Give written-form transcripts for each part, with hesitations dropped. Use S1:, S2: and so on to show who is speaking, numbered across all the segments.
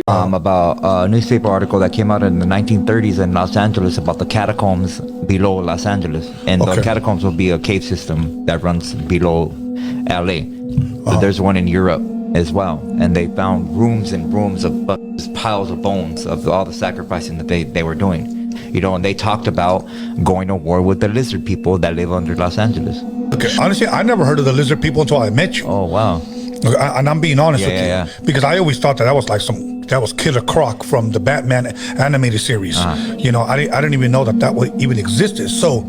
S1: About a newspaper article that came out in the 1930s in Los Angeles about the catacombs below Los Angeles. And the catacombs will be a cave system that runs below LA. So there's one in Europe as well. And they found rooms and rooms of just piles of bones of all the sacrificing that they were doing. You know, and they talked about going to war with the lizard people that live under Los Angeles.
S2: Okay, honestly, I never heard of the lizard people until I met you.
S1: Oh, wow.
S2: And I'm being honest with you, because I always thought that was like that was Killer Croc from the Batman animated series. You know, I didn't even know that even existed. So,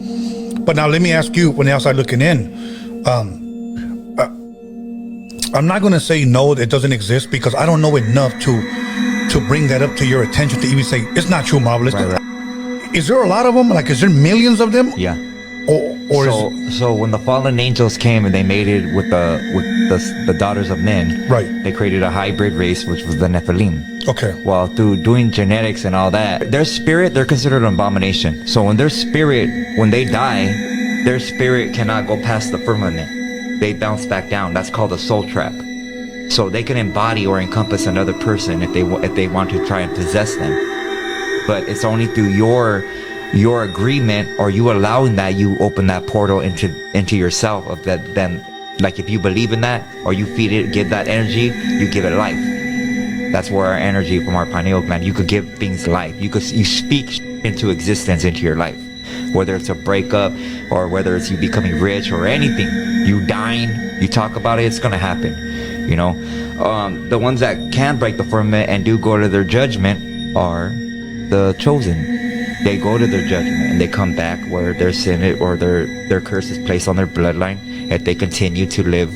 S2: but now let me ask you, when the outside looking in, I'm not going to say no, it doesn't exist, because I don't know enough to bring that up to your attention to even say it's not true, Marvelous. Right. Is there a lot of them? Like, is there millions of them?
S1: Yeah.
S2: So
S1: when the fallen angels came and they mated with the daughters of men,
S2: right?
S1: They created a hybrid race, which was the Nephilim.
S2: Okay.
S1: Well, through doing genetics and all that, their spirit, they're considered an abomination. So when they die, their spirit cannot go past the firmament. They bounce back down. That's called a soul trap. So they can embody or encompass another person if they want to try and possess them. But it's only through your agreement or you allowing that you open that portal into yourself of that. Then, like, if you believe in that or you feed it, give that energy, you give it life. That's where our energy from our pineal gland, you could give things life. You speak into existence into your life, whether it's a breakup or whether it's you becoming rich or anything, you dying, you talk about it, it's gonna happen. You know, the ones that can break the firmament and do go to their judgment are the chosen. They go to their judgment and they come back where their sin or their curse is placed on their bloodline if they continue to live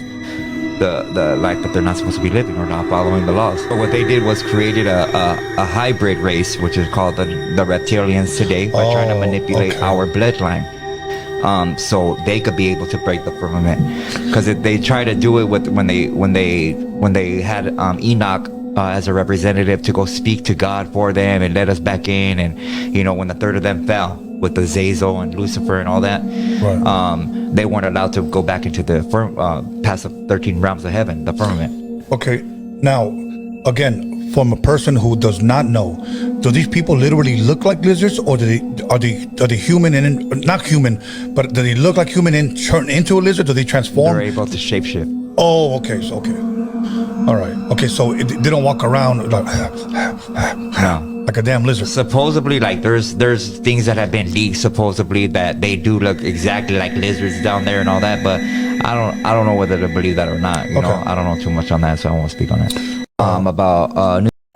S1: the life that they're not supposed to be living or not following the laws. But what they did was created a hybrid race, which is called the reptilians today, by trying to manipulate our bloodline. So they could be able to break the firmament, because they try to do it with when they had Enoch as a representative to go speak to God for them and let us back in, and you know, when the third of them fell with the Zazel and Lucifer and all that, right. They weren't allowed to go back into the past the 13 realms of heaven, the firmament.
S2: Okay, now again, from a person who does not know, do these people literally look like lizards, or are they human and not human, but do they look like human and turn into a lizard? Do they transform?
S1: They're able to shapeshift.
S2: Oh, okay. So all right. Okay, so they don't walk around like
S1: no,
S2: like a damn lizard.
S1: Supposedly, like there's things that have been leaked supposedly that they do look exactly like lizards down there and all that, but I don't know whether to believe that or not. You know, I don't know too much on that, so I won't speak on it.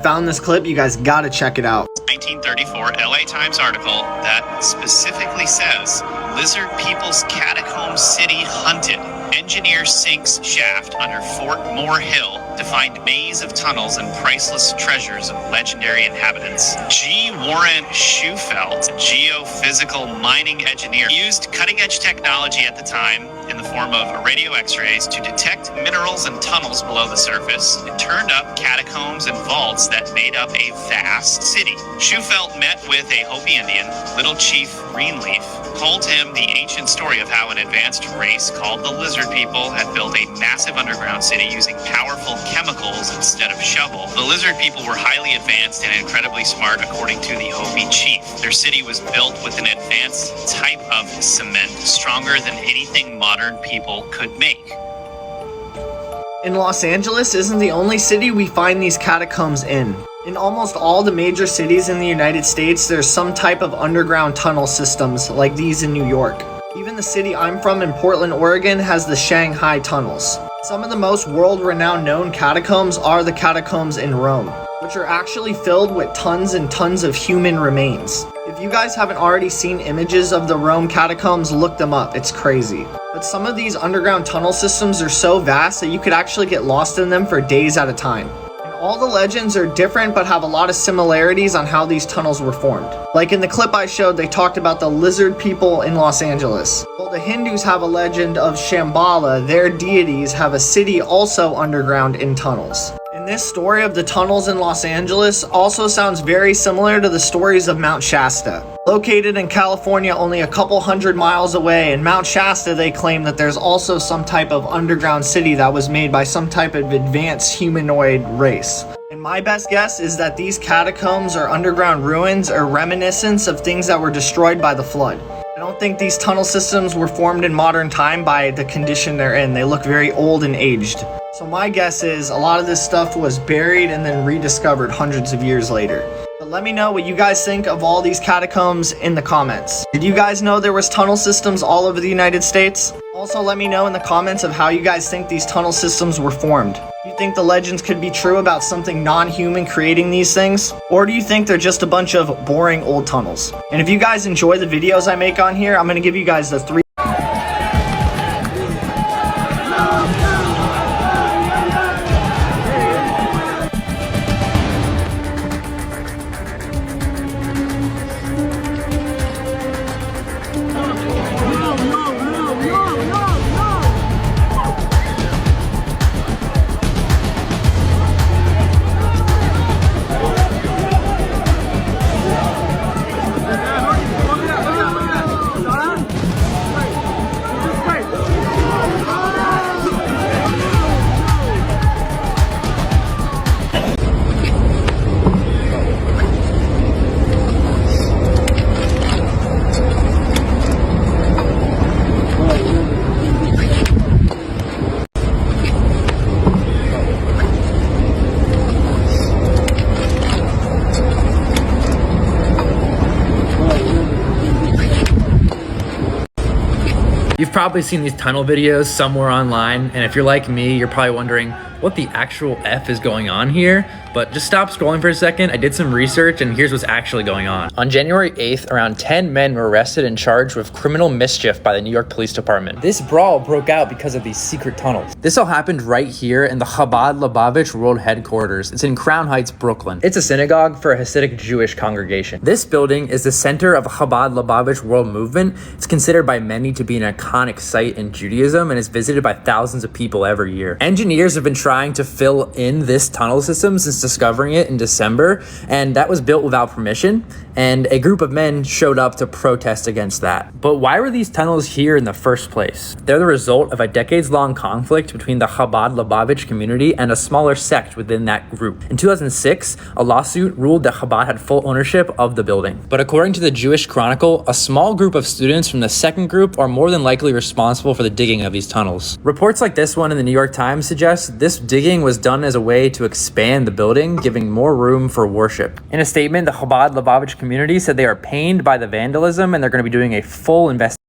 S3: Found this clip, you guys gotta check it out.
S4: 1934 LA Times article that specifically says lizard people's catacomb city hunted. Engineer sinks shaft under Fort Moore Hill to find maze of tunnels and priceless treasures of legendary inhabitants. G. Warren Schufelt, geophysical mining engineer, used cutting-edge technology at the time in the form of radio x-rays to detect minerals and tunnels below the surface. It turned up catacombs and vaults that made up a vast city. Schufelt met with a Hopi Indian, Little Chief Greenleaf, told him the ancient story of how an advanced race called the lizard people had built a massive underground city using powerful chemicals instead of shovel. The lizard people were highly advanced and incredibly smart, according to the Hopi chief. Their city was built with an advanced type of cement, stronger than anything modern people could make.
S3: In Los Angeles isn't the only city we find these catacombs in. In almost all the major cities in the United States, there's some type of underground tunnel systems like these in New York. Even the city I'm from in Portland, Oregon has the Shanghai tunnels. Some of the most world-renowned known catacombs are the catacombs in Rome, which are actually filled with tons and tons of human remains. If you guys haven't already seen images of the Rome catacombs, look them up, it's crazy. But some of these underground tunnel systems are so vast that you could actually get lost in them for days at a time. All the legends are different but have a lot of similarities on how these tunnels were formed. Like in the clip I showed, they talked about the lizard people in Los Angeles. Well, the Hindus have a legend of Shambhala. Their deities have a city also underground in tunnels. And this story of the tunnels in Los Angeles also sounds very similar to the stories of Mount Shasta. Located in California only a couple hundred miles away, in Mount Shasta they claim that there's also some type of underground city that was made by some type of advanced humanoid race. And My best guess is that these catacombs are underground ruins or reminiscence of things that were destroyed by the flood. I don't think these tunnel systems were formed in modern time by the condition they're in. They look very old and aged. So my guess is a lot of this stuff was buried and then rediscovered hundreds of years later. But let me know what you guys think of all these catacombs in the comments. Did you guys know there was tunnel systems all over the United States? Also, let me know in the comments of how you guys think these tunnel systems were formed. Do you think the legends could be true about something non-human creating these things? Or do you think they're just a bunch of boring old tunnels? And if you guys enjoy the videos I make on here, I'm going to give you guys the 3
S5: You've probably seen these tunnel videos somewhere online, and if you're like me, you're probably wondering what the actual F is going on here. But just stop scrolling for a second. I did some research, and here's what's actually going on. On January 8th, around 10 men were arrested and charged with criminal mischief by the New York Police Department. This brawl broke out because of these secret tunnels. This all happened right here in the Chabad Lubavitch World Headquarters. It's in Crown Heights, Brooklyn. It's a synagogue for a Hasidic Jewish congregation. This building is the center of Chabad Lubavitch World Movement. It's considered by many to be an iconic site in Judaism and is visited by thousands of people every year. Engineers have been trying to fill in this tunnel system since discovering it in December, and that was built without permission, and a group of men showed up to protest against that. But why were these tunnels here in the first place? They're the result of a decades-long conflict between the Chabad Lubavitch community and a smaller sect within that group. In 2006, a lawsuit ruled that Chabad had full ownership of the building. But according to the Jewish Chronicle, a small group of students from the second group are more than likely responsible for the digging of these tunnels. Reports like this one in the New York Times suggest this digging was done as a way to expand the building, giving more room for worship. In a statement, the Chabad Lubavitch community said they are pained by the vandalism and they're going to be doing a full investigation.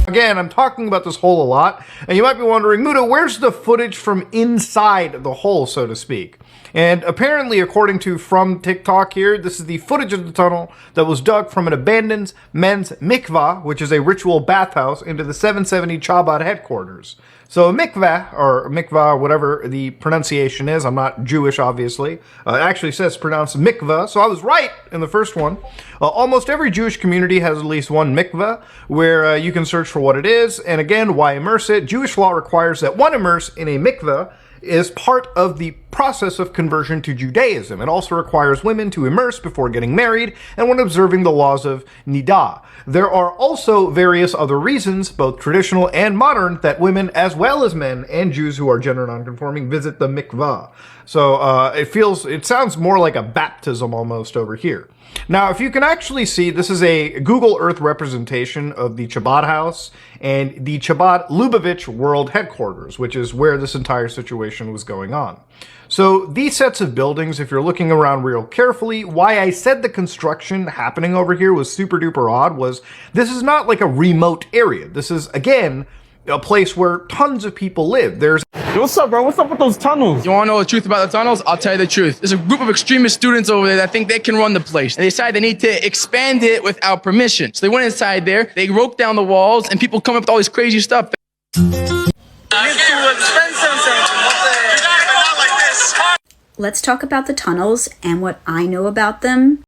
S6: Again, I'm talking about this hole a lot, and you might be wondering, Muda, where's the footage from inside the hole, so to speak? And apparently, according to From TikTok here, this is the footage of the tunnel that was dug from an abandoned men's mikvah, which is a ritual bathhouse, into the 770 Chabad headquarters. So a mikvah, whatever the pronunciation is, I'm not Jewish, obviously, it actually says pronounced mikvah, so I was right in the first one. Almost every Jewish community has at least one mikvah, where you can search for what it is, and again, why immerse it? Jewish law requires that one immerse in a mikvah is part of the process of conversion to Judaism. It also requires women to immerse before getting married and when observing the laws of Nidah. There are also various other reasons, both traditional and modern, that women as well as men and Jews who are gender nonconforming visit the mikvah. So it sounds more like a baptism almost over here. Now, if you can actually see, this is a Google Earth representation of the Chabad house and the Chabad Lubavitch World Headquarters, which is where this entire situation was going on. So these sets of buildings, if you're looking around real carefully, why I said the construction happening over here was super duper odd was this is not like a remote area. This is, again, a place where tons of people live. There's
S7: Yo, what's up, bro? What's up with those tunnels?
S8: You want to know the truth about the tunnels? I'll tell you the truth. There's a group of extremist students over there that think they can run the place. And they decided they need to expand it without permission. So they went inside there, they broke down the walls, and people come up with all this crazy stuff.
S9: Let's talk about the tunnels and what I know about them.